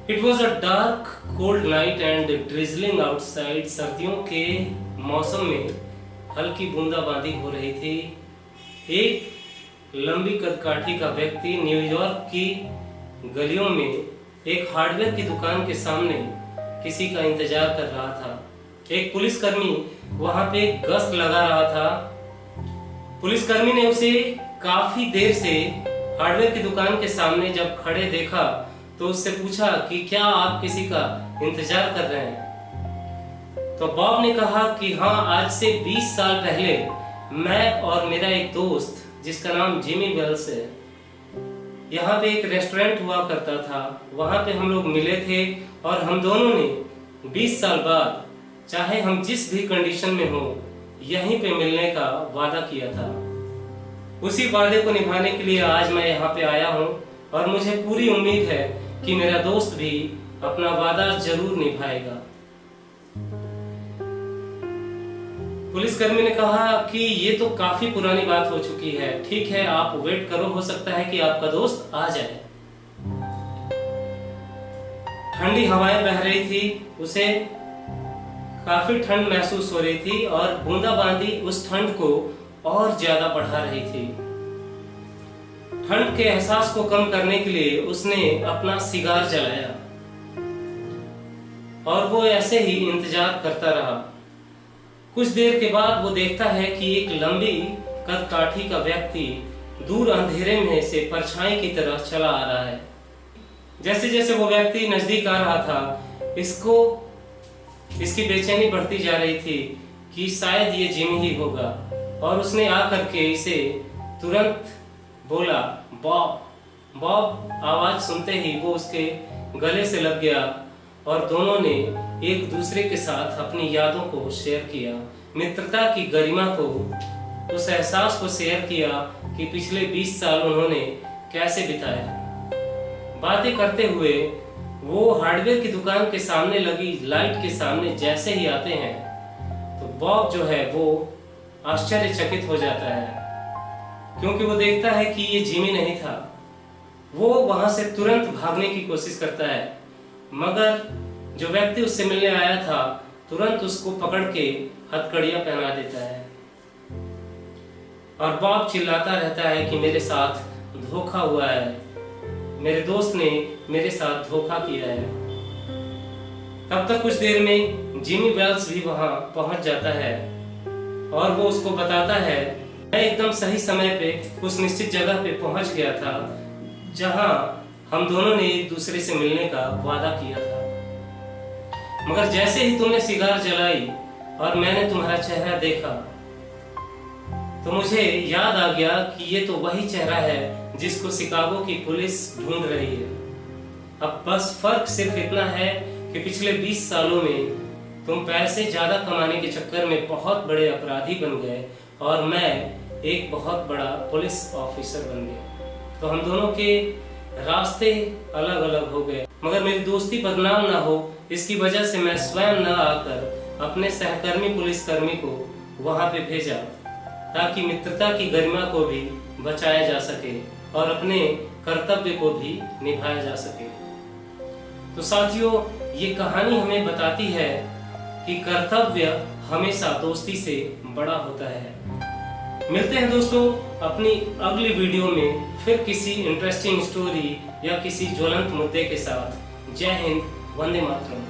It was a dark, cold night and drizzling outside. सर्दियों के मौसम में हल्की बूंदाबांदी हो रही थी। एक लंबी कदकाठी का व्यक्ति न्यूयॉर्क की गलियों में एक हार्डवेयर की दुकान के सामने किसी का इंतजार कर रहा था। एक पुलिसकर्मी वहां पे गश्त लगा रहा था। पुलिसकर्मी ने उसे काफी देर से हार्डवेयर की दुकान के सामने जब खड़े देखा तो उससे पूछा कि क्या आप किसी का इंतजार कर रहे हैं। तो बॉब ने कहा कि हाँ, आज से 20 साल पहले मैं और मेरा एक दोस्त जिसका नाम जिमी वेल्स है, यहाँ पे एक रेस्टोरेंट हुआ करता था, वहां पे हम लोग मिले थे और हम दोनों ने 20 साल बाद चाहे हम जिस भी कंडीशन में हो यहीं पे मिलने का वादा किया था। उसी वादे को निभाने के लिए आज मैं यहाँ पे आया हूँ और मुझे पूरी उम्मीद है कि मेरा दोस्त भी अपना वादा जरूर निभाएगा। पुलिसकर्मी ने कहा कि ये तो काफी पुरानी बात हो चुकी है, ठीक है आप वेट करो, हो सकता है कि आपका दोस्त आ जाए। ठंडी हवाएं बह रही थी, उसे काफी ठंड महसूस हो रही थी और बूंदाबांदी उस ठंड को और ज्यादा बढ़ा रही थी। ठंड के एहसास को कम करने के लिए उसने अपना सिगार जलाया और वो ऐसे ही इंतजार करता रहा। कुछ देर के बाद वो देखता है कि एक लंबी कदकाठी का व्यक्ति दूर अंधेरे में से परछाई की तरह चला आ रहा है। जैसे जैसे वो व्यक्ति नजदीक आ रहा था, इसकी बेचैनी बढ़ती जा रही थी कि शायद ये जिमी ही होगा और उसने आकर के इसे तुरंत बोला बॉब। बॉब आवाज सुनते ही वो उसके गले से लग गया और दोनों ने एक दूसरे के साथ अपनी यादों को शेयर किया, मित्रता की गरिमा को, उस एहसास को शेयर किया कि पिछले 20 साल उन्होंने कैसे बिताया। बातें करते हुए वो हार्डवेयर की दुकान के सामने लगी लाइट के सामने जैसे ही आते हैं तो बॉब जो है वो आश्चर्यचकित हो जाता है, क्योंकि वो देखता है कि ये जिमी नहीं था। वो वहां से तुरंत भागने की कोशिश करता है, मगर जो व्यक्ति उससे मिलने आया था तुरंत उसको पकड़ के हथकड़ियां पहना देता है और बॉब चिल्लाता रहता है कि मेरे साथ धोखा हुआ है, मेरे दोस्त ने मेरे साथ धोखा किया है। तब तक कुछ देर में जिमी वेल्स भी वहां पहुंच जाता है और वो उसको बताता है मैं एकदम सही समय पे उस निश्चित जगह पे पहुंच गया था जहां हम दोनों ने एक दूसरे से मिलने का वादा किया था, मगर जैसे ही तुमने सिगार जलाई और मैंने तुम्हारा चेहरा देखा तो मुझे याद आ गया कि ये तो वही चेहरा है जिसको शिकागो की पुलिस ढूंढ रही है। अब बस फर्क सिर्फ इतना है कि पिछले 20 सालों में तुम पैसे ज्यादा कमाने के चक्कर में बहुत बड़े अपराधी बन गए और मैं एक बहुत बड़ा पुलिस ऑफिसर बन गया। तो हम दोनों के रास्ते अलग अलग हो गए, मगर मेरी दोस्ती बदनाम ना हो इसकी वजह से मैं स्वयं न आकर अपने सहकर्मी पुलिसकर्मी को वहां पे भेजा ताकि मित्रता की गरिमा को भी बचाया जा सके और अपने कर्तव्य को भी निभाया जा सके। तो साथियों, ये कहानी हमें बताती है कि कर्तव्य हमेशा दोस्ती से बड़ा होता है। मिलते हैं दोस्तों अपनी अगली वीडियो में फिर किसी इंटरेस्टिंग स्टोरी या किसी ज्वलंत मुद्दे के साथ। जय हिंद, वंदे मातरम।